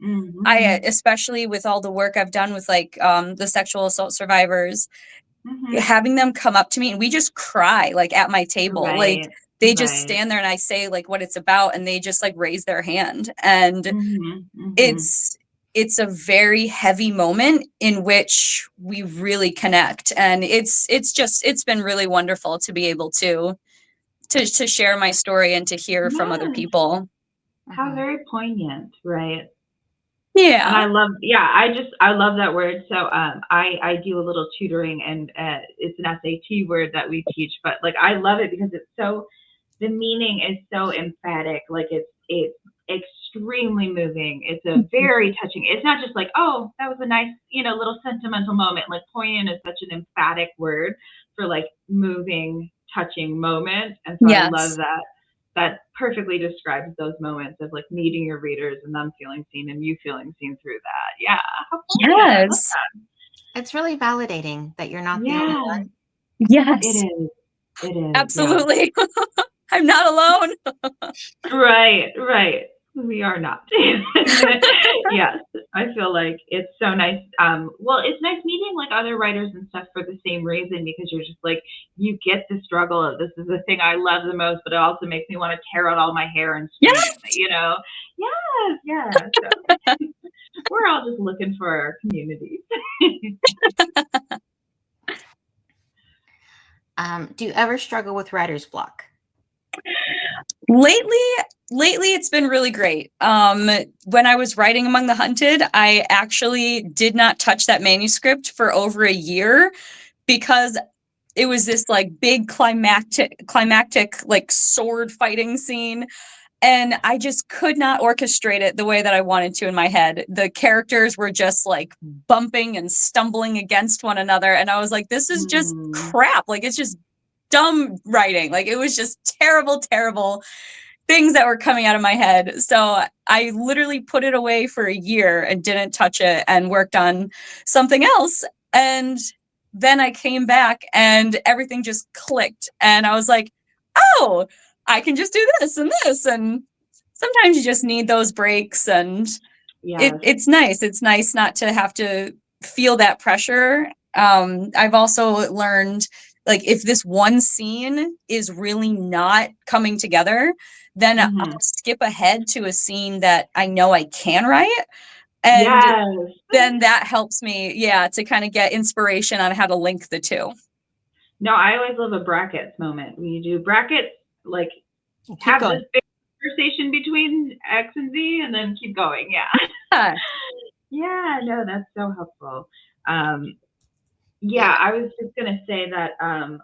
I, especially with all the work I've done with like the sexual assault survivors, having them come up to me and we just cry like at my table. Like they just stand there and I say like what it's about and they just like raise their hand. And it's a very heavy moment in which we really connect. And it's been really wonderful to be able to share my story and to hear from other people. How very poignant, right? Yeah. And I love that word. So I do a little tutoring and it's an SAT word that we teach, but like I love it because it's so, the meaning is so emphatic. Like it's extremely moving. It's a very touching. It's not just like, oh, that was a nice, you know, little sentimental moment. Like poignant is such an emphatic word for like moving, touching moment. And so I love that. That perfectly describes those moments of like meeting your readers and them feeling seen and you feeling seen through that. Yeah. Yes. It's really validating that you're not the only one. Yes. It is. Absolutely. Yeah. I'm not alone. Right. We are not. Yes. I feel like it's so nice. Well, it's nice meeting like other writers and stuff for the same reason, because you're just like, you get the struggle of this is the thing I love the most, but it also makes me want to tear out all my hair and scream, you know? Yes. So, we're all just looking for our communities. Do you ever struggle with writer's block? Lately it's been really great. When I was writing Among the Hunted, I actually did not touch that manuscript for over a year because it was this like big climactic like sword fighting scene. And I just could not orchestrate it the way that I wanted to in my head. The characters were just like bumping and stumbling against one another. And I was like, this is just crap. Like, it's just dumb writing. Like, it was just terrible things that were coming out of my head. So I literally put it away for a year and didn't touch it and worked on something else. And then I came back and everything just clicked. And I was like, oh, I can just do this and this. And sometimes you just need those breaks. And it's nice. It's nice not to have to feel that pressure. I've also learned, like, if this one scene is really not coming together, then I'll skip ahead to a scene that I know I can write. And then that helps me, to kind of get inspiration on how to link the two. No, I always love a brackets moment. When you do brackets, like have this big conversation between X and Z and then keep going. Yeah. Yeah, no, that's so helpful. I was just going to say that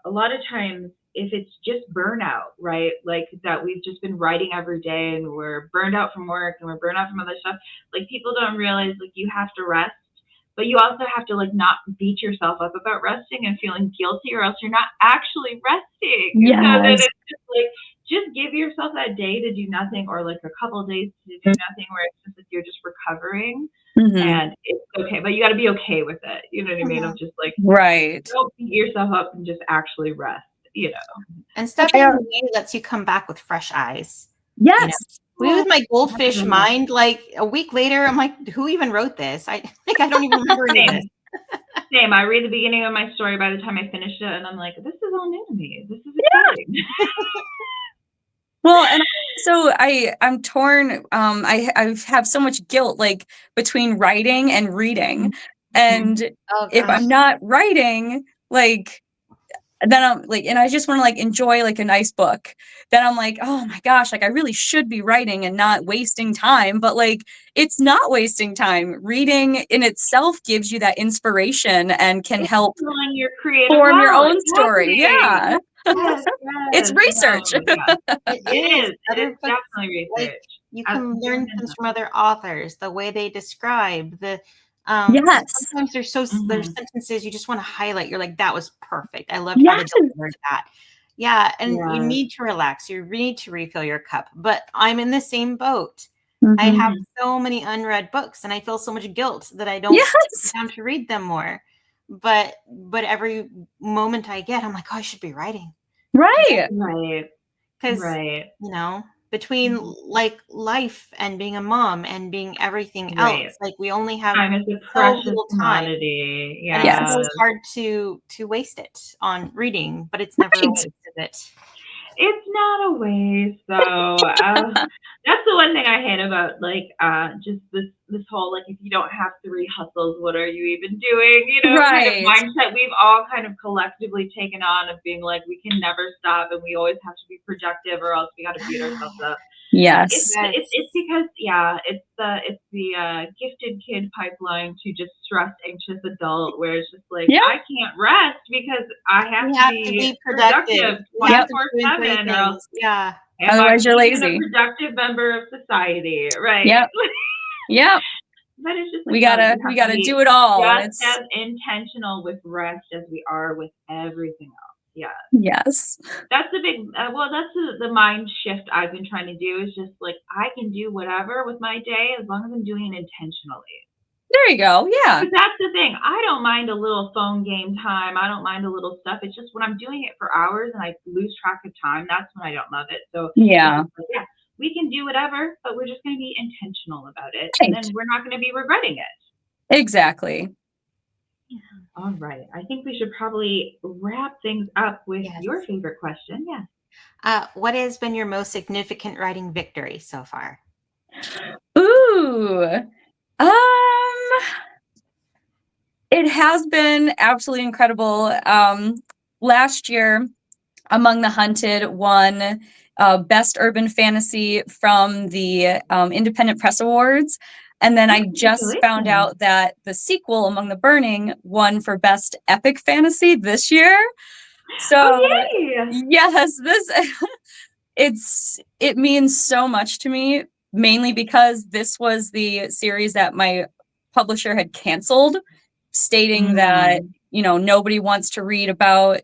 a lot of times if it's just burnout, right? Like that we've just been writing every day and we're burned out from work and we're burned out from other stuff. Like people don't realize like you have to rest, but you also have to like not beat yourself up about resting and feeling guilty, or else you're not actually resting. Yes. So then it's just like, just give yourself that day to do nothing, or like a couple of days to do nothing where it's just like you're just recovering. And it's okay, but you got to be okay with it. You know what I mean? Of just like, don't beat yourself up and just actually rest, you know. And stepping away lets you come back with fresh eyes. Yes. You know? With my goldfish mind, like a week later, I'm like, who even wrote this? I don't even remember this. Same. I read the beginning of my story by the time I finish it, and I'm like, this is all new to me. This is exciting. Well, and so I'm torn. I have so much guilt like between writing and reading. And Oh if gosh. I'm not writing, like then I'm like, and I just want to like enjoy like a nice book. Then I'm like, oh my gosh, like I really should be writing and not wasting time. But like it's not wasting time. Reading in itself gives you that inspiration and can It's help filling your creative form your well. own story. Exactly. Yeah. Yes, It's yes. research. No, yeah. It It is. is. It Other is books, definitely like research. you As can learn doing things from other authors, the way they describe the Yes. sometimes there's Mhm. sentences you just want to highlight. You're like, that was perfect. I loved how they Yes. delivered that. Yeah, and you Yes. need to relax. You need to refill your cup. But I'm in the same boat. I Mhm. have Mhm. so many unread books and I feel so much guilt that I don't sit Yes. down to read them more. But every moment I get, I'm like, oh, I should be writing. Right. Right. Because, Right. between Mhm. like life and being a mom and being everything Right. else, like we only have Time is a so precious little time. commodity. And it's Yes. so Yes. hard to waste it on reading, but it's never a Right. waste, is it? It's not a waste, though. That's the one thing I hate about like just this whole like if you don't have three hustles, what are you even doing? Kind of Right. mindset we've all kind of collectively taken on of being like we can never stop and we always have to be productive or else we got to beat ourselves up. It's Yes. it's Yes. it's because it's the gifted kid pipeline to just stressed anxious adult where it's just like Yeah. I can't rest because I have We to have to be be productive. productive We have Yep. to be doing 3 24/7 or else things. Yeah. am I Otherwise you're even a lazy. productive member of society, right? Yep. Yep. But it's just like We no, gotta you we have to gotta be do it all. And just it's as intentional with rest as we are with everything else. Yeah. yes. That's the big, well, that's the mind shift I've been trying to do is just like I can do whatever with my day as long as I'm doing it intentionally. There you go. Yeah. Because that's the thing. I don't mind a little phone game time. I don't mind a little stuff. It's just when I'm doing it for hours and I lose track of time, that's when I don't love it. So it's Yeah. just like, yeah, we can do whatever, but we're just going to be intentional about it. And Right. then we're not going to be regretting it. Exactly. All right. I think we should probably wrap things up with Yes. your favorite question. Yeah. What has been your most significant writing victory so far? Ooh. It has been absolutely incredible. Last year, Among the Hunted won Best Urban Fantasy from the Independent Press Awards. And then I just found Congratulations. out that the sequel, Among the Burning, won for Best Epic Fantasy this year. So, Oh, yay. yes, it means so much to me, mainly because this was the series that my publisher had canceled, stating that Mm. nobody wants to read about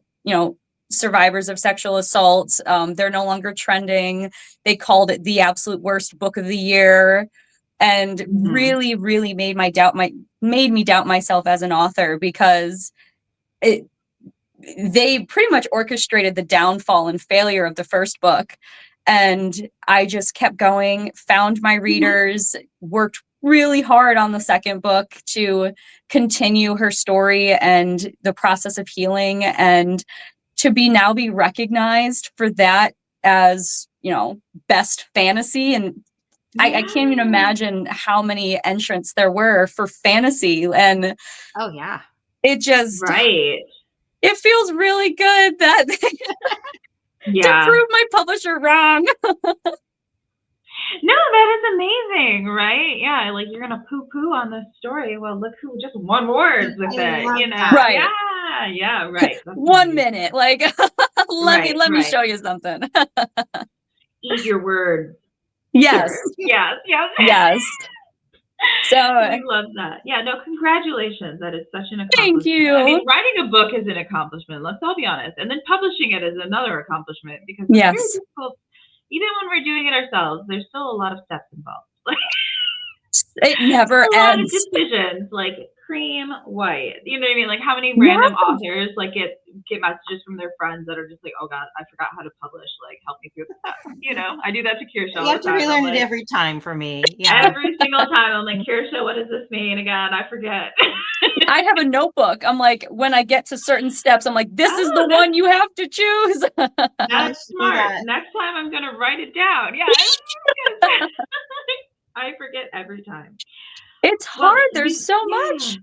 survivors of sexual assault. They're no longer trending. They called it the absolute worst book of the year, and Mhm. really, really made me doubt myself as an author because it they pretty much orchestrated the downfall and failure of the first book. And I just kept going, found my Mhm. readers, worked really hard on the second book to continue her story and the process of healing, and to be recognized for that as, best fantasy. And I can't even Yeah. imagine how many entrants there were for fantasy. And Oh yeah. it just, Right. it feels really good that to Yeah. prove my publisher wrong. No, that is amazing, right? Yeah, like you're gonna poo-poo on this story. Well, look who just won awards with I it, love you know? that. Right. Yeah, yeah, right. That's 1 amazing. minute. Like Right, let me right. show you something. Eat your words, Yes. sir. Yes, yes. Yes. So We love that. Yeah, no, congratulations. That is such an thank accomplishment. I you. mean, writing a book is an accomplishment, let's all be honest. And then publishing it is another accomplishment because it's very Yes. difficult. Even when we're doing it ourselves, there's still a lot of steps involved. It never A lot of ends. decisions, like cream, white. You know what I mean? Like how many Yes. random authors like get messages from their friends that are just like, oh God, I forgot how to publish. Like help me through this stuff. You know, I do that to Kirsha You all have the to time. I'm relearn it like, every time for me. Yeah. every single time I'm like, Kirsha, what does this mean again? I forget. I have a notebook. I'm like, when I get to certain steps, I'm like, this is the Oh, one you have to choose. that's should do smart. that. Next time I'm gonna write it down. Yeah, I forget every time. It's Well, hard. There's so much.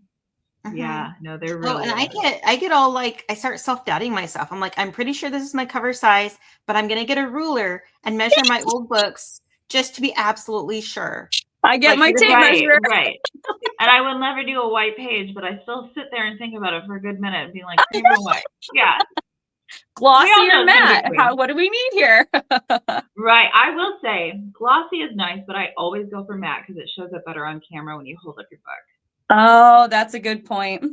Yeah, no, there Oh, really and is. I get all like, I start self-doubting myself. I'm like, I'm pretty sure this is my cover size, but I'm gonna get a ruler and measure my old books just to be absolutely sure. I get Like, my tape measure. Right. And I will never do a white page, but I still sit there and think about it for a good minute and be like, cream or white? Yeah. Glossy We all know or it's gonna be matte? cream. What do we need here? Right. I will say glossy is nice, but I always go for matte because it shows up better on camera when you hold up your book. Oh, that's a good point.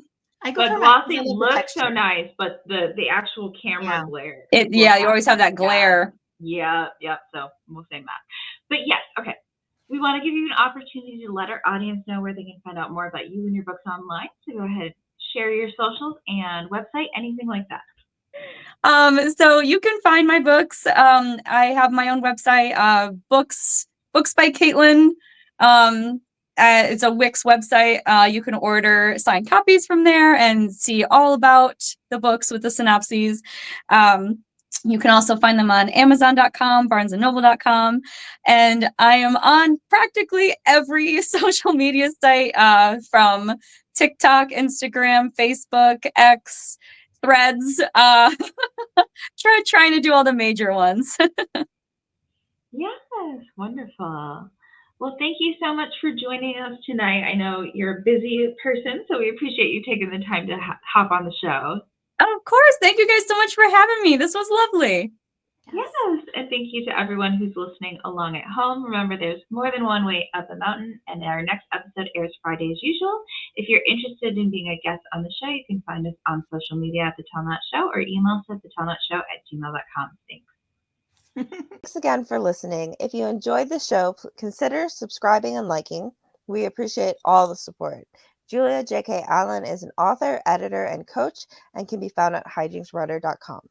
I go But for matte 'cause glossy I love the looks so texture. nice, but the actual camera glare. Yeah, you always have that glare. Yeah. So we'll say matte. But yes, okay. We want to give you an opportunity to let our audience know where they can find out more about you and your books online. So go ahead, share your socials and website, anything like that. So you can find my books. I have my own website, books by Caytlyn. It's a Wix website. You can order signed copies from there and see all about the books with the synopses. You can also find them on Amazon.com, BarnesandNoble.com, and I am on practically every social media site, from TikTok, Instagram, Facebook, X, Threads. Trying to do all the major ones. Yes, wonderful. Well, thank you so much for joining us tonight. I know you're a busy person, so we appreciate you taking the time to hop on the show. Of course. Thank you guys so much for having me. This was lovely. Yes, and thank you to everyone who's listening along at home. Remember, there's more than one way up the mountain, and our next episode airs Friday as usual. If you're interested in being a guest on the show, you can find us on social media at The Tellnut Show or email us at thetellnutshow@gmail.com. Thanks. Thanks again for listening. If you enjoyed the show, consider subscribing and liking. We appreciate all the support. Julia J.K. Allen is an author, editor, and coach and can be found at hijingsrudder.com.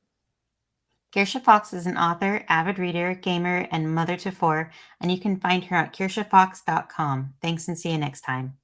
Kirsha Fox is an author, avid reader, gamer, and mother to 4, and you can find her at kirshafox.com. Thanks and see you next time.